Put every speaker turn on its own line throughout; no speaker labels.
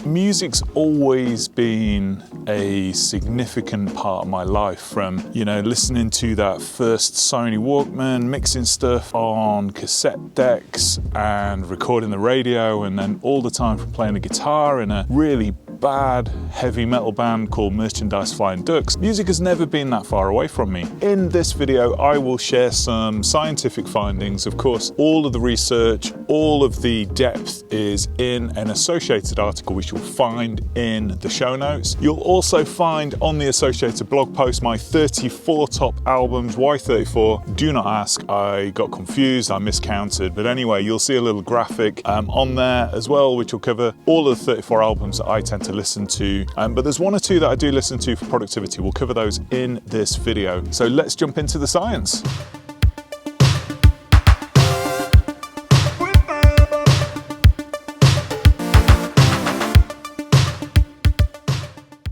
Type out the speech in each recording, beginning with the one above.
Music's always been a significant part of my life, from, you know, listening to that first Sony Walkman, mixing stuff on cassette decks and recording the radio, and then all the time from playing the guitar in a really bad heavy metal band called Merchandise Flying Ducks. Music has never been that far away from me. In this video, I will share some scientific findings. Of course, all of the research, all of the depth is in an associated article which you'll find in the show notes. You'll also find on the associated blog post my 34 top albums. Why 34? Do not ask, I got confused, I miscounted. But anyway, you'll see a little graphic on there as well, which will cover all of the 34 albums that I tend to listen to. But there's one or two that I do listen to for productivity. We'll cover those in this video. So let's jump into the science.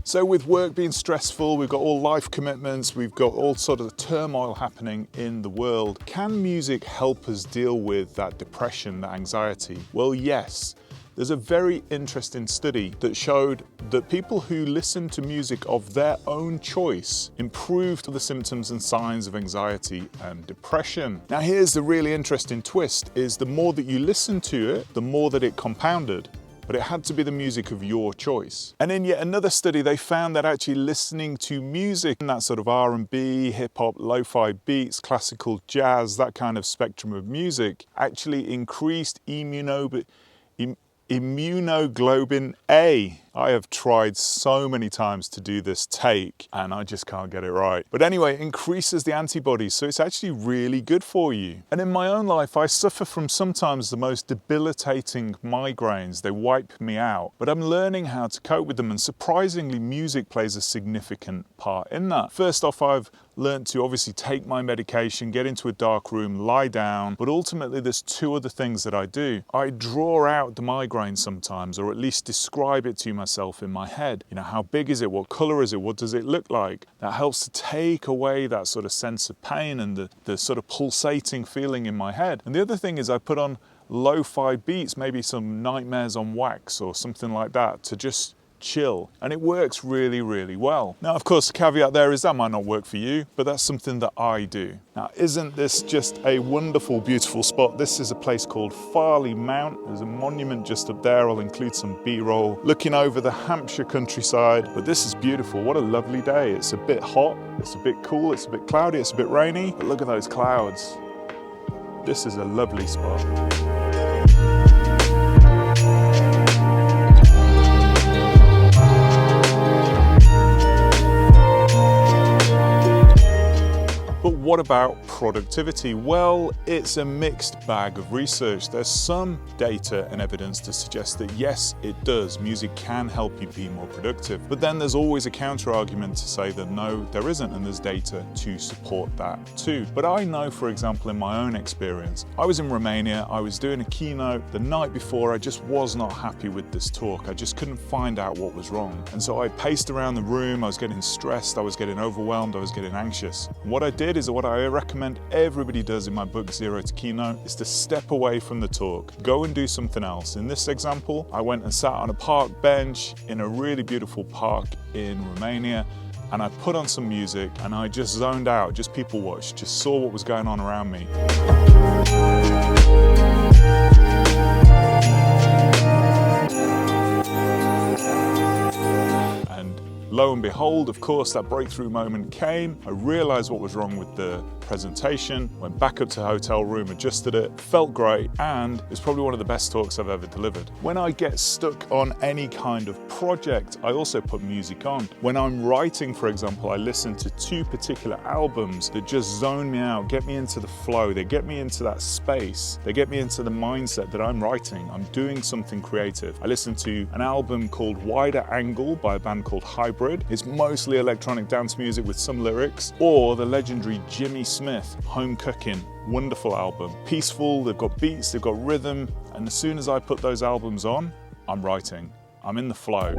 So with work being stressful, we've got all life commitments, we've got all sort of turmoil happening in the world. Can music help us deal with that depression, that anxiety? Well, yes. There's a very interesting study that showed that people who listened to music of their own choice improved the symptoms and signs of anxiety and depression. Now here's the really interesting twist, is the more that you listen to it, the more that it compounded. But it had to be the music of your choice. And in yet another study, they found that actually listening to music in that sort of R&B, hip-hop, lo-fi beats, classical jazz, that kind of spectrum of music, actually increased immunoglobulin A. I have tried so many times to do this take and I just can't get it right. But anyway, it increases the antibodies, so it's actually really good for you. And in my own life, I suffer from sometimes the most debilitating migraines. They wipe me out, but I'm learning how to cope with them, and surprisingly, music plays a significant part in that. First off, I've learned to obviously take my medication, get into a dark room, lie down, but ultimately there's two other things that I do. I draw out the migraine sometimes, or at least describe it to myself in my head. You know, how big is it? What color is it? What does it look like? That helps to take away that sort of sense of pain and the sort of pulsating feeling in my head. And the other thing is I put on lo-fi beats, maybe some Nightmares on Wax or something like that, to just chill, and it works really, really well. Now, of course, the caveat there is that might not work for you, but that's something that I do. Now, isn't this just a wonderful, beautiful spot? This is a place called Farley Mount. There's a monument just up there. I'll include some B-roll looking over the Hampshire countryside, but this is beautiful. What a lovely day. It's a bit hot, it's a bit cool, it's a bit cloudy, it's a bit rainy, but look at those clouds. This is a lovely spot. But what about productivity? Well, it's a mixed bag of research. There's some data and evidence to suggest that yes, it does. Music can help you be more productive. But then there's always a counter argument to say that no, there isn't, and there's data to support that too. But I know, for example, in my own experience, I was in Romania, I was doing a keynote the night before. I just was not happy with this talk. I just couldn't find out what was wrong. And so I paced around the room, I was getting stressed, I was getting overwhelmed, I was getting anxious. What I did is what I recommend everybody does in my book, Zero to Keynote, is to step away from the talk. Go and do something else. In this example, I went and sat on a park bench in a really beautiful park in Romania, and I put on some music and I just zoned out, just people watched, just saw what was going on around me. Lo and behold, of course, that breakthrough moment came. I realized what was wrong with the presentation, went back up to the hotel room, adjusted it, felt great, and it's probably one of the best talks I've ever delivered. When I get stuck on any kind of project, I also put music on. When I'm writing, for example, I listen to two particular albums that just zone me out, get me into the flow, they get me into that space, they get me into the mindset that I'm writing, I'm doing something creative. I listen to an album called Wider Angle by a band called Hybrid. It's mostly electronic dance music with some lyrics, or the legendary Jimmy Smith, Home Cooking. Wonderful album. Peaceful, they've got beats, they've got rhythm, and as soon as I put those albums on, I'm writing. I'm in the flow.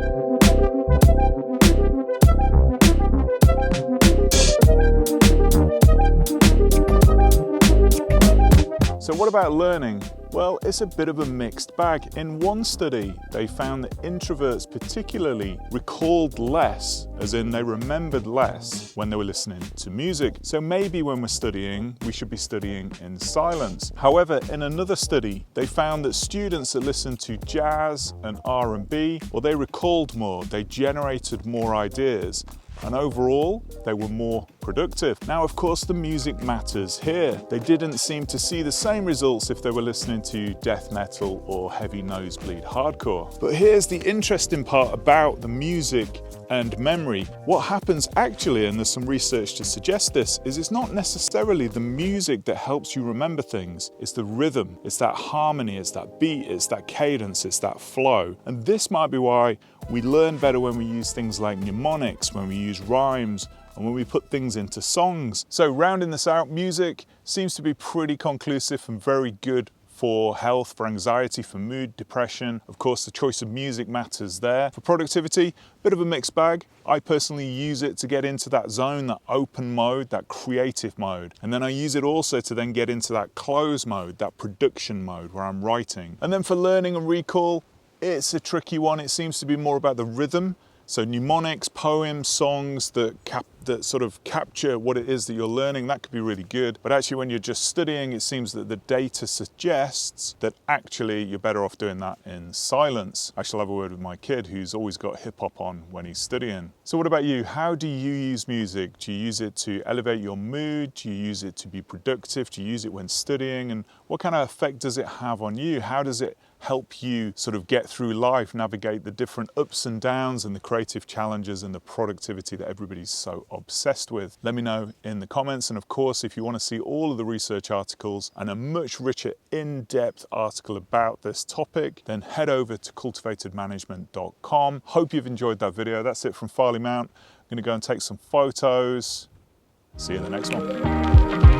So what about learning? Well, it's a bit of a mixed bag. In one study, they found that introverts particularly recalled less, as in they remembered less when they were listening to music. So maybe when we're studying, we should be studying in silence. However, in another study, they found that students that listened to jazz and R&B, well, they recalled more, they generated more ideas, and overall, they were more productive. Now, of course, the music matters here. They didn't seem to see the same results if they were listening to death metal or heavy nosebleed hardcore. But here's the interesting part about the music and memory. What happens actually, and there's some research to suggest this, is it's not necessarily the music that helps you remember things. It's the rhythm, it's that harmony, it's that beat, it's that cadence, it's that flow. And this might be why we learn better when we use things like mnemonics, when we use rhymes, and when we put things into songs. So rounding this out, music seems to be pretty conclusive and very good for health, for anxiety, for mood, depression. Of course, the choice of music matters there. For productivity, bit of a mixed bag. I personally use it to get into that zone, that open mode, that creative mode. And then I use it also to then get into that close mode, that production mode where I'm writing. And then for learning and recall, it's a tricky one. It seems to be more about the rhythm. So mnemonics, poems, songs that sort of capture what it is that you're learning, that could be really good. But actually when you're just studying, it seems that the data suggests that actually you're better off doing that in silence. I shall have a word with my kid who's always got hip hop on when he's studying. So what about you? How do you use music? Do you use it to elevate your mood? Do you use it to be productive? Do you use it when studying? And what kind of effect does it have on you? How does it help you sort of get through life, navigate the different ups and downs and the creative challenges and the productivity that everybody's so obsessed with? Let me know in the comments. And of course, if you want to see all of the research articles and a much richer in-depth article about this topic, then head over to cultivatedmanagement.com. Hope you've enjoyed that video. That's it from Farley Mount. I'm going to go and take some photos. See you in the next one.